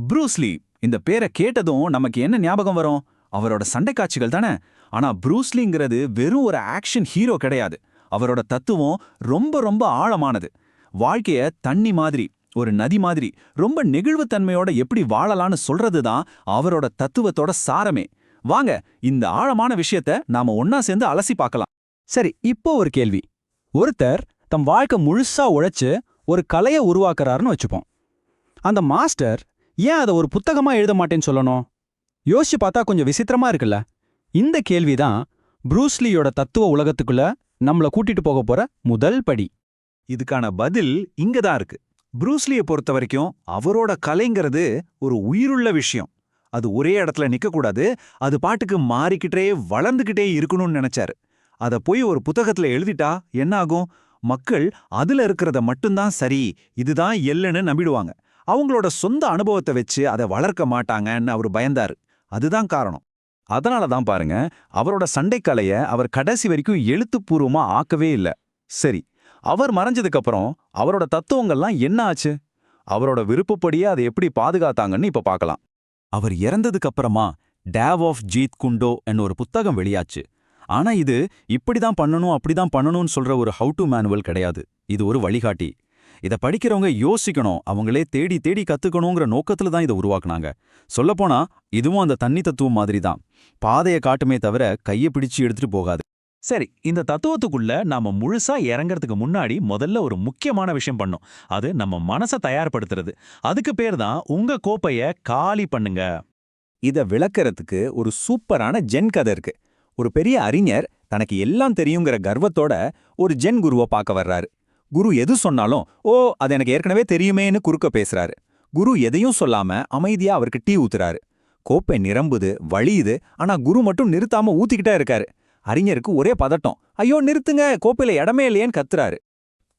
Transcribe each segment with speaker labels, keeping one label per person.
Speaker 1: Bruce Lee இந்த பேரை கேட்டதும் நமக்கு என்ன ஞாபகம் வரும்? அவரோட சண்டை காட்சிகள் தானே. ஆனா ப்ரூஸ்லிங்கிறது வெறும் ஒரு ஆக்ஷன் ஹீரோ கிடையாது. அவரோட தத்துவம் ரொம்ப ரொம்ப ஆழமானது. வாழ்க்கைய தண்ணி மாதிரி, ஒரு நதி மாதிரி ரொம்ப நெகிழ்வுத்தன்மையோட எப்படி வாழலான்னு சொல்றது தான் அவரோட தத்துவத்தோட சாரமே. வாங்க இந்த ஆழமான விஷயத்த நாம ஒன்னா சேர்ந்து அலசி பார்க்கலாம்.
Speaker 2: சரி, இப்போ ஒரு கேள்வி. ஒருத்தர் தம் வாழ்க்கை முழுசா உழைச்சு ஒரு கலையை உருவாக்குறாருன்னு வச்சுப்போம். அந்த மாஸ்டர் ஏன் அதை ஒரு புத்தகமா எழுத மாட்டேன்னு சொல்லணும்? யோசிச்சு பார்த்தா கொஞ்சம் விசித்திரமா இருக்குல்ல. இந்த கேள்விதான் ப்ரூஸ்லியோட தத்துவ உலகத்துக்குள்ள நம்மள கூட்டிட்டு போக போற முதல் படி.
Speaker 1: இதுக்கான பதில் இங்க தான் இருக்கு. ப்ரூஸ்லியை பொறுத்த வரைக்கும் அவரோட கலைங்கிறது ஒரு உயிருள்ள விஷயம். அது ஒரே இடத்துல நிக்கக்கூடாது, அது பாட்டுக்கு மாறிக்கிட்டே வளர்ந்துகிட்டே இருக்கணும்னு நினைச்சாரு. அதை போய் ஒரு புத்தகத்துல எழுதிட்டா என்ன ஆகும்? மக்கள் அதுல இருக்கிறத மட்டும்தான் சரி, இதுதான் எல்லுன்னு நம்பிடுவாங்க. அவங்களோட சொந்த அனுபவத்தை வச்சு அதை வளர்க்க மாட்டாங்கன்னு அவர் பயந்தாரு. அதுதான் காரணம். அதனால தான் பாருங்க, அவரோட சண்டைக்கலைய அவர் கடைசி வரைக்கும் எழுத்துப்பூர்வமா ஆக்கவே இல்லை. சரி, அவர் மறைஞ்சதுக்கு அப்புறம் அவரோட தத்துவங்கள்லாம் என்ன ஆச்சு? அவரோட விருப்பப்படியே அதை எப்படி பாதுகாத்தாங்கன்னு இப்ப பார்க்கலாம். அவர் இறந்ததுக்கு அப்புறமா டேவ் ஆஃப் ஜீத் குண்டோ என்ன ஒரு புத்தகம் வெளியாச்சு. ஆனா இது இப்படிதான் பண்ணணும் அப்படிதான் பண்ணணும்னு சொல்ற ஒரு ஹவு டு மேனுவல் கிடையாது. இது ஒரு வழிகாட்டி. இதை படிக்கிறவங்க யோசிக்கணும், அவங்களே தேடி தேடி கத்துக்கணுங்கிற நோக்கத்துல தான் இதை உருவாக்குனாங்க. சொல்லப்போனா இதுவும் அந்த தண்ணி தத்துவம் மாதிரி தான். பாதையை காட்டுமே தவிர கையை பிடிச்சு எடுத்துட்டு போகாது.
Speaker 3: சரி, இந்த தத்துவத்துக்குள்ள நாம முழுசா இறங்கறதுக்கு முன்னாடி முதல்ல ஒரு முக்கியமான விஷயம் பண்ணோம். அது நம்ம மனசை தயார்படுத்துறது. அதுக்கு பேர் தான் உங்க கோப்பைய காலி பண்ணுங்க.
Speaker 1: இதை விளக்கறதுக்கு ஒரு சூப்பரான ஜென் கதை இருக்கு. ஒரு பெரிய அறிஞர் தனக்கு எல்லாம் தெரியுங்கிற கர்வத்தோட ஒரு ஜென் குருவை பார்க்க வர்றாரு. குரு எது சொன்னாலும் ஓ அது எனக்கு ஏற்கனவே தெரியுமேன்னு குறுக்க பேசுறாரு. குரு எதையும் சொல்லாம அமைதியா அவருக்கு டீ ஊத்துறாரு. கோப்பை நிரம்புது, வழியுது. ஆனா குரு மட்டும் நிறுத்தாம ஊத்திக்கிட்டே இருக்காரு. அறிஞருக்கு ஒரே பதட்டம். ஐயோ நிறுத்துங்க, கோப்பையில இடமே இல்லையேன்னு கத்துறாரு.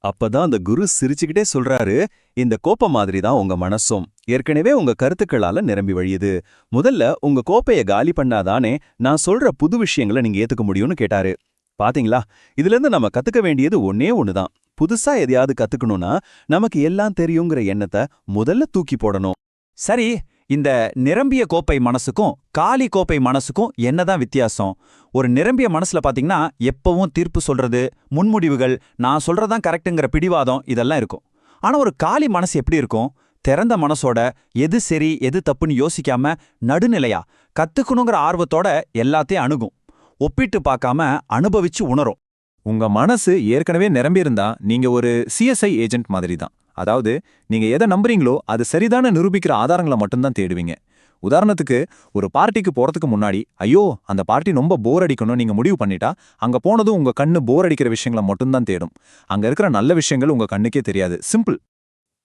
Speaker 1: அப்பதான் அந்த குரு சிரிச்சுக்கிட்டே சொல்றாரு, இந்த கோப்பை மாதிரி தான் உங்க மனசும். ஏற்கனவே உங்க கருத்துக்களால நிரம்பி வழியுது. முதல்ல உங்க கோப்பைய காலி பண்ணாதானே நான் சொல்ற புது விஷயங்களை நீங்க ஏத்துக்க முடியும்னு கேட்டாரு. பாத்தீங்களா, இதுல இருந்து நம்ம கத்துக்க வேண்டியது ஒன்னே ஒண்ணுதான். புதுசா எதையாவது கத்துக்கணும்னா நமக்கு எல்லாம் தெரியுங்கிற எண்ணத்தை முதல்ல தூக்கி போடணும். சரி, இந்த நிரம்பிய கோப்பை மனசுக்கும் காலி கோப்பை மனசுக்கும் என்னதான் வித்தியாசம்? ஒரு நிரம்பிய மனசுல பாத்தீங்கன்னா எப்பவும் தீர்ப்பு சொல்றது, முன்முடிவுகள், நான் சொல்றதான் கரெக்டுங்கிற பிடிவாதம் இதெல்லாம் இருக்கும். ஆனா ஒரு காலி மனசு எப்படி இருக்கும்? திறந்த மனசோட எது சரி எது தப்புன்னு யோசிக்காம நடுநிலையா கத்துக்கணுங்கிற ஆர்வத்தோட எல்லாத்தையும் அணுகும். ஒப்பிட்டு பார்க்காம அனுபவிச்சு உணரும். உங்க மனசு ஏற்கனவே நிரம்பியிருந்தா நீங்க ஒரு சிஎஸ்ஐ ஏஜென்ட் மாதிரி தான். அதாவது நீங்க எதை நம்புறீங்களோ அது சரிதான நிரூபிக்கிற ஆதாரங்களை மட்டும்தான் தேடுவீங்க. உதாரணத்துக்கு, ஒரு பார்ட்டிக்கு போறதுக்கு முன்னாடி ஐயோ அந்த பார்ட்டி ரொம்ப போர் அடிக்கணும் நீங்க முடிவு பண்ணிட்டா அங்க போனதும் உங்க கண்ணு போர் அடிக்கிற விஷயங்களை மட்டும்தான் தேடும். அங்க இருக்கிற நல்ல விஷயங்கள் உங்க கண்ணுக்கே தெரியாது. சிம்பிள்.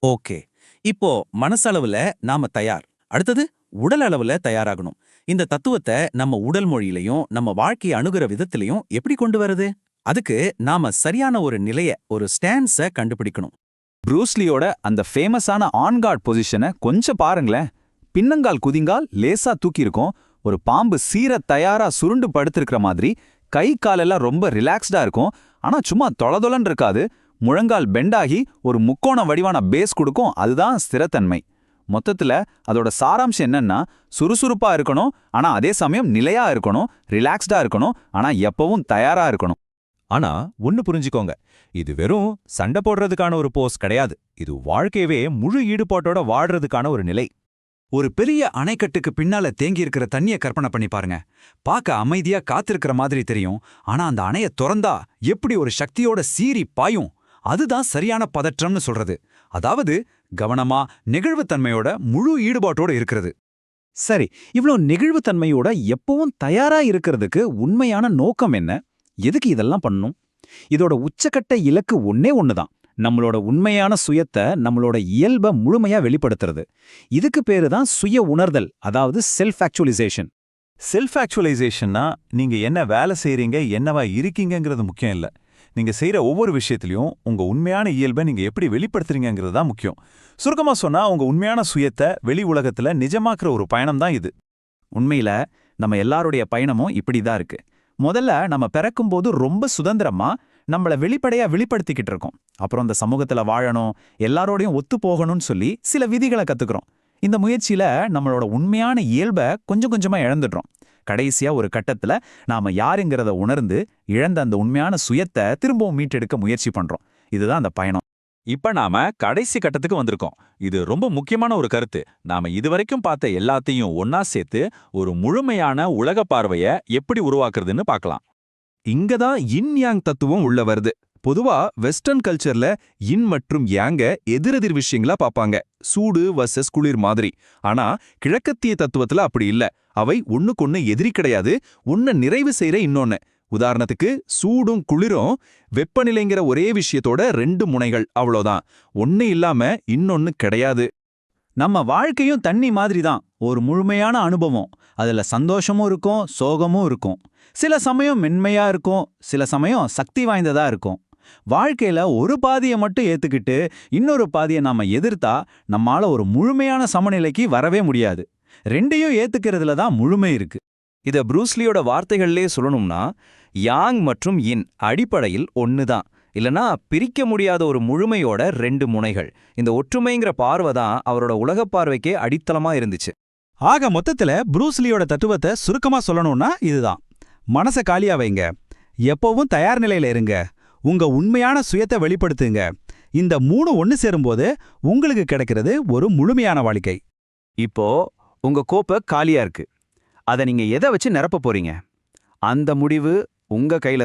Speaker 3: ஓகே, இப்போ மனசளவுல நாம தயார். அடுத்தது உடல் அளவுல தயாராகணும். இந்த தத்துவத்தை நம்ம உடல் மொழியிலையும் நம்ம வாழ்க்கையை அணுகிற விதத்திலையும் எப்படி கொண்டு வருது? அதுக்கு நாம சரியான ஒரு நிலைய, ஒரு ஸ்டான்ஸ கண்டுபிடிக்கணும்.
Speaker 1: ப்ரூஸ்லியோட அந்த ஃபேமஸான ஆன்கார்ட் பொசிஷனை கொஞ்சம் பாருங்களேன். பின்னங்கால் குதிங்கால் லேசா தூக்கி இருக்கும். ஒரு பாம்பு சீர தயாரா சுருண்டு படுத்திருக்கிற மாதிரி. கை காலெல்லாம் ரொம்ப ரிலாக்ஸ்டா இருக்கும். ஆனா சும்மா தொளதொலன்னு இருக்காது. முழங்கால் பெண்டாகி ஒரு முக்கோண வடிவான பேஸ் கொடுக்கும். அதுதான் ஸ்திரத்தன்மை. மொத்தத்துல அதோட சாராம்சம் என்னன்னா, சுறுசுறுப்பா இருக்கணும், ஆனா அதே சமயம் நிலையா இருக்கணும், ரிலாக்ஸ்டா இருக்கணும், ஆனா எப்பவும் தயாரா இருக்கணும்.
Speaker 3: ஆனா ஒன்னு புரிஞ்சுக்கோங்க, இது வெறும் சண்டை போடுறதுக்கான ஒரு போஸ் கிடையாது. இது வாழ்க்கையவே முழு ஈடுபாட்டோட வாழ்றதுக்கான ஒரு நிலை.
Speaker 1: ஒரு பெரிய அணைக்கட்டுக்கு பின்னால தேங்கி இருக்கிற தண்ணிய கற்பனை பண்ணி பாருங்க. பார்க்க அமைதியா காத்திருக்கிற மாதிரி தெரியும். ஆனா அந்த அணைய திறந்தா எப்படி ஒரு சக்தியோட சீறி பாயும். அதுதான் சரியான பதற்றம்னு சொல்றது. அதாவது கவனமா நெகிழ்வுத்தன்மையோட முழு ஈடுபாட்டோட இருக்கிறது. சரி, இவ்ளோ நெகிழ்வுத்தன்மையோட எப்பவும் தயாரா இருக்கிறதுக்கு உண்மையான நோக்கம் என்ன? எதுக்கு இதெல்லாம் பண்ணணும்? இதோட உச்சக்கட்ட இலக்கு ஒன்னே ஒண்ணுதான். நம்மளோட உண்மையான சுயத்தை, நம்மளோட இயல்பை முழுமையா வெளிப்படுத்துறது. இதுக்கு பேரு தான் சுய உணர்தல், அதாவது செல்ஃப் ஆக்சுவலைசேஷன். செல்ஃப் ஆக்சுவலைசேஷன்னா நீங்க என்ன வேலை செய்றீங்க, என்னவா இருக்கீங்கிறது முக்கியம் இல்ல. நீங்க செய்யற ஒவ்வொரு விஷயத்திலையும் உங்க உண்மையான இயல்பை நீங்க எப்படி வெளிப்படுத்துறீங்கிறது தான் முக்கியம். சுருக்கமா சொன்னா உங்க உண்மையான சுயத்தை வெளி உலகத்துல நிஜமாக்குற ஒரு பயணம் தான் இது. உண்மையில நம்ம எல்லாருடைய பயணமும் இப்படிதான் இருக்கு. முதல்ல நம்ம பிறக்கும்போது ரொம்ப சுதந்திரமா நம்மள வெளிப்படையா வெளிப்படுத்திக்கிட்டு இருக்கோம். அப்புறம் இந்த சமூகத்துல வாழணும், எல்லாரோடையும் ஒத்து போகணும்னு சொல்லி சில விதிகளை கத்துக்கிறோம். இந்த முயற்சியில நம்மளோட உண்மையான இயல்பை கொஞ்சம் கொஞ்சமா இழந்துடுறோம். கடைசியா ஒரு கட்டத்துல நாம யாருங்கிறத உணர்ந்து இழந்த அந்த உண்மையான சுயத்தை திரும்பவும் மீட்டெடுக்க முயற்சி பண்றோம். இதுதான் அந்த பயணம்.
Speaker 4: இப்ப நாம கடைசி கட்டத்துக்கு வந்திருக்கோம். இது ரொம்ப முக்கியமான ஒரு கருத்து. நாம இதுவரைக்கும் பார்த்த எல்லாத்தையும் ஒன்னா சேர்த்து ஒரு முழுமையான உலக பார்வைய எப்படி உருவாக்குறதுன்னு பார்க்கலாம்.
Speaker 5: இங்க தான் yin yang தத்துவம் உள்ள வருது. பொதுவா வெஸ்டர்ன் கல்ச்சர்ல yin மற்றும் yang எதிரெதிர் விஷயங்களா பாப்பாங்க, சூடு வர்சஸ் குளிர் மாதிரி. ஆனா கிழக்கத்திய தத்துவத்துல அப்படி இல்ல. அவை ஒண்ணுக்கொண்ணு எதிரி கிடையாது, ஒன்ன நிறைவு செய்யற இன்னொன்னு. உதாரணத்துக்கு சூடும் குளிரும் வெப்பநிலைங்கிற ஒரே விஷயத்தோட ரெண்டு முனைகள், அவ்வளோதான். ஒண்ணு இல்லாம இன்னொன்னு கிடையாது.
Speaker 1: நம்ம வாழ்க்கையும் தண்ணி மாதிரி தான், ஒரு முழுமையான அனுபவம். அதுல சந்தோஷமும் இருக்கும், சோகமும் இருக்கும். சில சமயம் மென்மையா இருக்கும், சில சமயம் சக்தி வாய்ந்ததா இருக்கும். வாழ்க்கையில ஒரு பாதியை மட்டும் ஏத்துக்கிட்டு இன்னொரு பாதியை நாம எதிர்த்தா நம்மால ஒரு முழுமையான சமநிலைக்கு வரவே முடியாது. ரெண்டையும் ஏத்துக்கிறதுல தான் முழுமை இருக்கு.
Speaker 5: இத ப்ரூஸ்லியோட வார்த்தைகள்லயே சொல்லணும்னா, யாங் மற்றும் yin அடிப்படையில் ஒண்ணுதான், இல்லனா பிரிக்க முடியாத ஒரு முழுமையோட ரெண்டு முனைகள். இந்த ஒற்றுமைங்கிற பார்வை தான் அவரோட உலகப் பார்வைக்கே அடித்தளமா இருந்துச்சு.
Speaker 2: ஆக மொத்தத்துல ப்ரூஸ்லியோட தத்துவத்தை சுருக்கமா சொல்லணும்னா இதுதான்: மனச காலியா வைங்க, எப்பவும் தயார் நிலையில இருங்க, உங்க உண்மையான சுயத்தை வெளிப்படுத்துங்க. இந்த மூணு ஒன்னு சேரும்போது உங்களுக்கு கிடைக்கிறது ஒரு முழுமையான வாழ்க்கை.
Speaker 5: இப்போ உங்க கோப்பை காலியா இருக்கு. அதை நீங்க எதை வச்சு நிரப்ப போறீங்க? அந்த முடிவு உங்க கையில